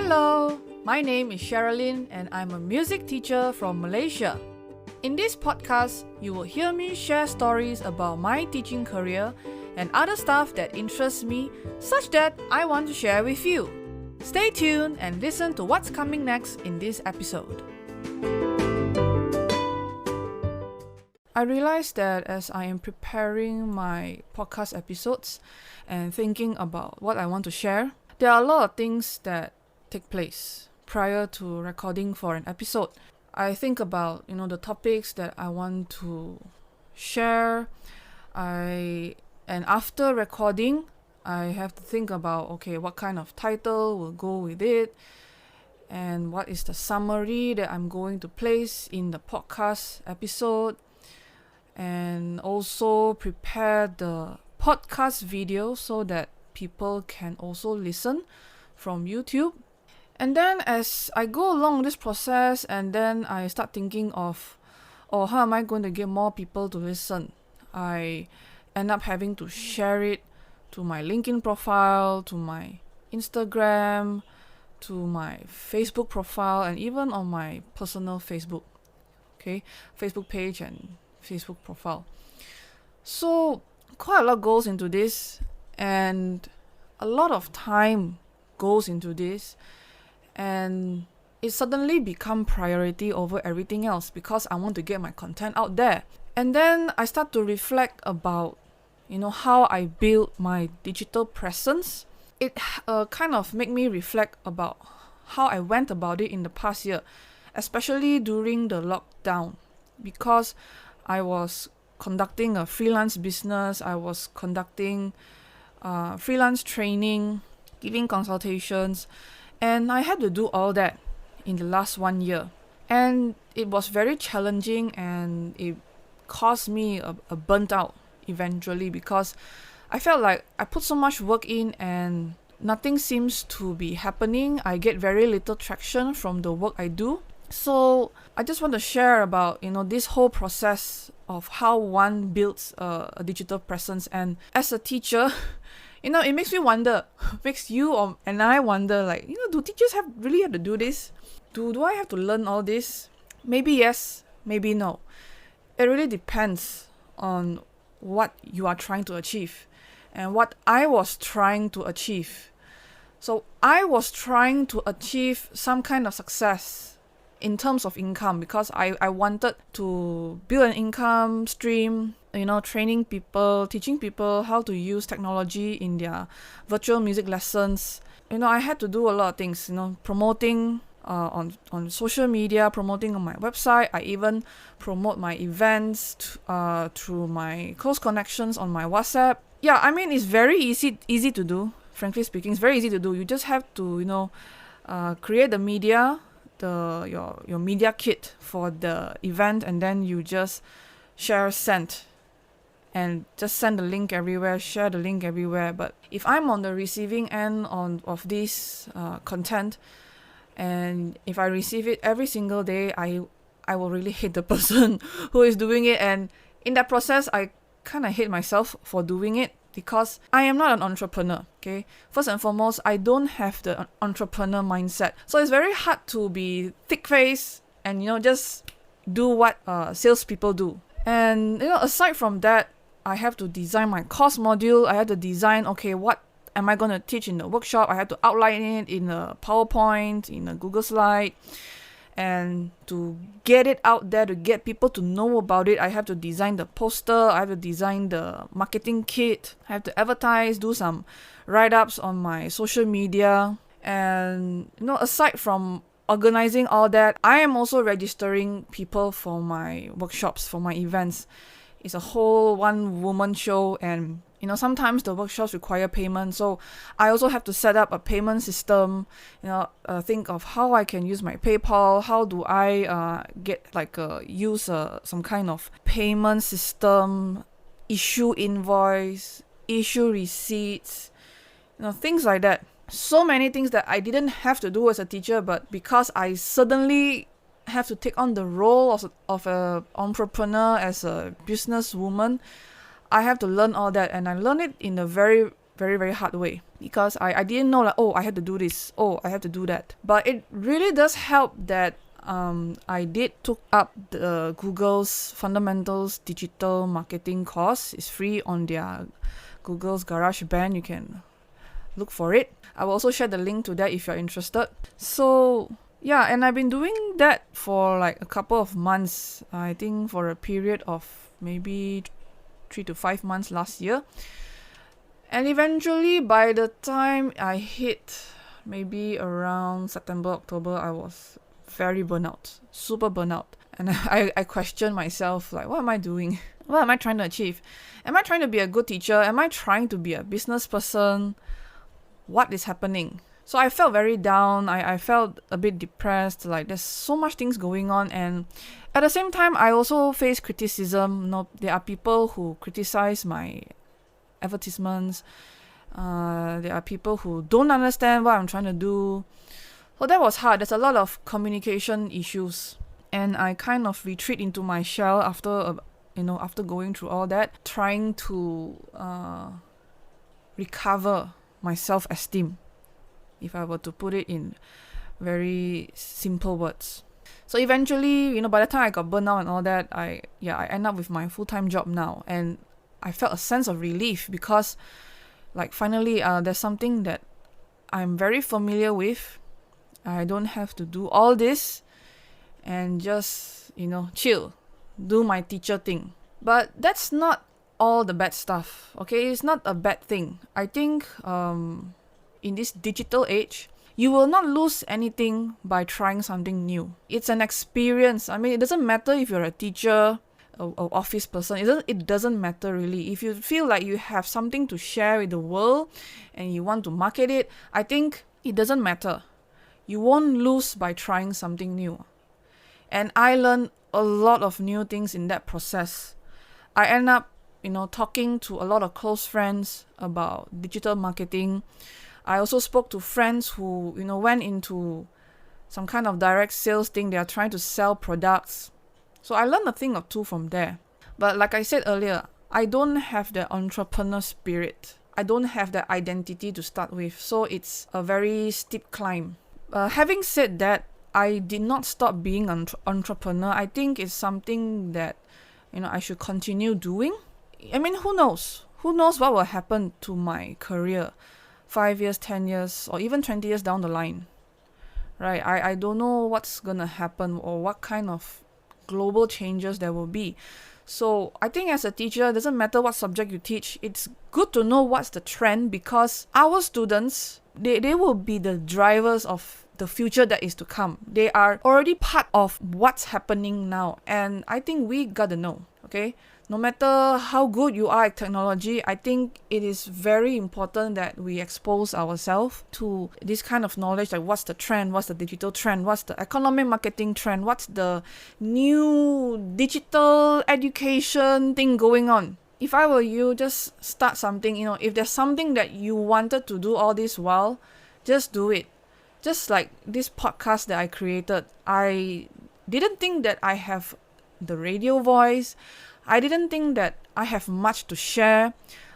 Hello, my name is Sherilyn and I'm a music teacher from Malaysia. In this podcast, you will hear me share stories about my teaching career and other stuff that interests me such that I want to share with you. Stay tuned and listen to what's coming next in this episode. I realized that as I am preparing my podcast episodes and thinking about what I want to share, there are a lot of things that take place prior to recording for an episode. I think about, the topics that I want to share. And after recording, I have to think about, what kind of title will go with it and what is the summary that I'm going to place in the podcast episode, and also prepare the podcast video so that people can also listen from YouTube. And then as I go along this process, and then I start thinking of, how am I going to get more people to listen? I end up having to share it to my LinkedIn profile, to my Instagram, to my Facebook profile, and even on my personal Facebook page and Facebook profile. So quite a lot goes into this, and a lot of time goes into this, and it suddenly become priority over everything else because I want to get my content out there. And then I start to reflect about how I build my digital presence. It kind of make me reflect about how I went about it in the past year, especially during the lockdown, because I was conducting a freelance business. I was conducting freelance training, giving consultations, and I had to do all that in the last 1 year. And it was very challenging, and it caused me a burnt out eventually because I felt like I put so much work in and nothing seems to be happening. I get very little traction from the work I do. So I just want to share about, this whole process of how one builds a digital presence. And as a teacher, it makes me wonder, and I wonder, do teachers really have to do this? Do I have to learn all this? Maybe yes, maybe no. It really depends on what you are trying to achieve and what I was trying to achieve. So I was trying to achieve some kind of success in terms of income because I wanted to build an income stream, training people, teaching people how to use technology in their virtual music lessons. I had to do a lot of things, promoting on social media, promoting on my website. I even promote my events through my close connections on my WhatsApp. Yeah, it's very easy to do. Frankly speaking, it's very easy to do. You just have to, create the media, your media kit for the event, and then you just send and just send the link everywhere, share the link everywhere. But if I'm on the receiving end of this content, and if I receive it every single day, I will really hate the person who is doing it. And in that process, I kind of hate myself for doing it because I am not an entrepreneur, okay? First and foremost, I don't have the entrepreneur mindset. So it's very hard to be thick-faced and, just do what salespeople do. And, aside from that, I have to design my course module. I have to design, what am I going to teach in the workshop? I have to outline it in a PowerPoint, in a Google slide. And to get it out there, to get people to know about it, I have to design the poster, I have to design the marketing kit, I have to advertise, do some write-ups on my social media. And, aside from organizing all that, I am also registering people for my workshops, for my events. It's a whole one-woman show, and sometimes the workshops require payment, so I also have to set up a payment system. Think of how I can use my PayPal. How do I use some kind of payment system, issue invoice, issue receipts, things like that. So many things that I didn't have to do as a teacher, but because I suddenly have to take on the role of an entrepreneur, as a businesswoman, I have to learn all that, and I learned it in a very very, very hard way, because I didn't know like, oh, I had to do this, oh, I have to do that. But it really does help that I did took up the Google's Fundamentals Digital Marketing course. It's free on their Google's GarageBand. You can look for it. I will also share the link to that if you're interested. So yeah, and I've been doing that for like a couple of months. I think for a period of maybe 3 to 5 months last year. And eventually, by the time I hit maybe around September, October, I was very burnout, super burnout. And I questioned myself, like, what am I doing? What am I trying to achieve? Am I trying to be a good teacher? Am I trying to be a business person? What is happening? So I felt very down. I felt a bit depressed. Like, there's so much things going on. And at the same time, I also face criticism. There are people who criticize my advertisements. There are people who don't understand what I'm trying to do. So that was hard. There's a lot of communication issues, and I kind of retreat into my shell after going through all that, trying to recover my self-esteem, if I were to put it in very simple words. So eventually, by the time I got burnt out and all that, I end up with my full-time job now, and I felt a sense of relief because, like, finally, there's something that I'm very familiar with. I don't have to do all this and just, chill, do my teacher thing. But that's not all the bad stuff, okay? It's not a bad thing. I think in this digital age, you will not lose anything by trying something new. It's an experience. I mean, it doesn't matter if you're a teacher, an office person. It doesn't matter really. If you feel like you have something to share with the world and you want to market it, I think it doesn't matter. You won't lose by trying something new. And I learned a lot of new things in that process. I end up, talking to a lot of close friends about digital marketing. I also spoke to friends who, went into some kind of direct sales thing. They are trying to sell products. So I learned a thing or two from there. But like I said earlier, I don't have the entrepreneur spirit. I don't have that identity to start with. So it's a very steep climb. Having said that, I did not stop being an entrepreneur. I think it's something that, I should continue doing. I mean, who knows? Who knows what will happen to my career 5 years, 10 years, or even 20 years down the line, right? I don't know what's going to happen or what kind of global changes there will be. So I think as a teacher, it doesn't matter what subject you teach, it's good to know what's the trend, because our students, they will be the drivers of the future that is to come. They are already part of what's happening now, and I think we gotta know, okay? No matter how good you are at technology, I think it is very important that we expose ourselves to this kind of knowledge, like what's the trend, what's the digital trend, what's the economic marketing trend, what's the new digital education thing going on. If I were you, just start something, if there's something that you wanted to do all this while, just do it. Just like this podcast that I created, I didn't think that I have the radio voice. I didn't think that I have much to share.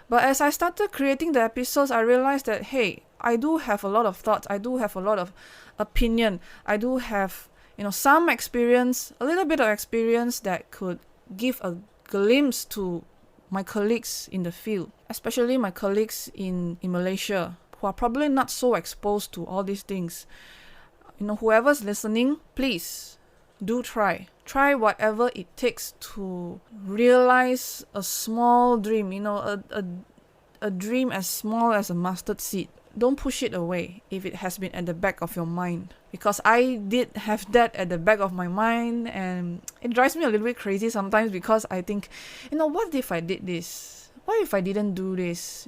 But as I started creating the episodes, I realized that, hey, I do have a lot of thoughts. I do have a lot of opinion. I do have, some experience, a little bit of experience that could give a glimpse to my colleagues in the field, especially my colleagues in Malaysia, who are probably not so exposed to all these things. Whoever's listening, please do try whatever it takes to realize a small dream, a dream as small as a mustard seed. Don't push it away if it has been at the back of your mind, because I did have that at the back of my mind, and it drives me a little bit crazy sometimes, because I think, what if I did this? What if I didn't do this?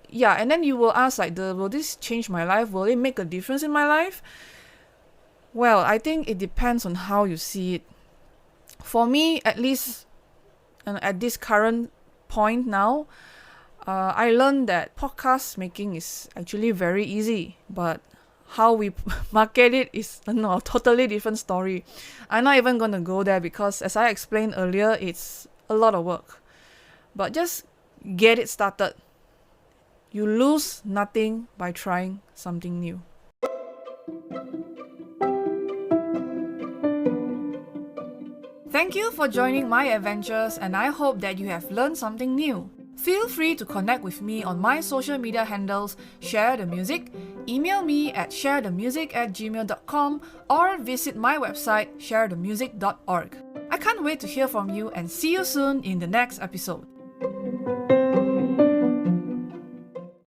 Yeah, and then you will ask, like, will this change my life? Will it make a difference in my life? Well, I think it depends on how you see it. For me, at least, and at this current point now, I learned that podcast making is actually very easy, but how we market it is a totally different story. I'm not even going to go there, because as I explained earlier, it's a lot of work. But just get it started. You lose nothing by trying something new. Thank you for joining my adventures, and I hope that you have learned something new. Feel free to connect with me on my social media handles, Share the Music, email me at sharethemusic@gmail.com, or visit my website, sharethemusic.org. I can't wait to hear from you and see you soon in the next episode.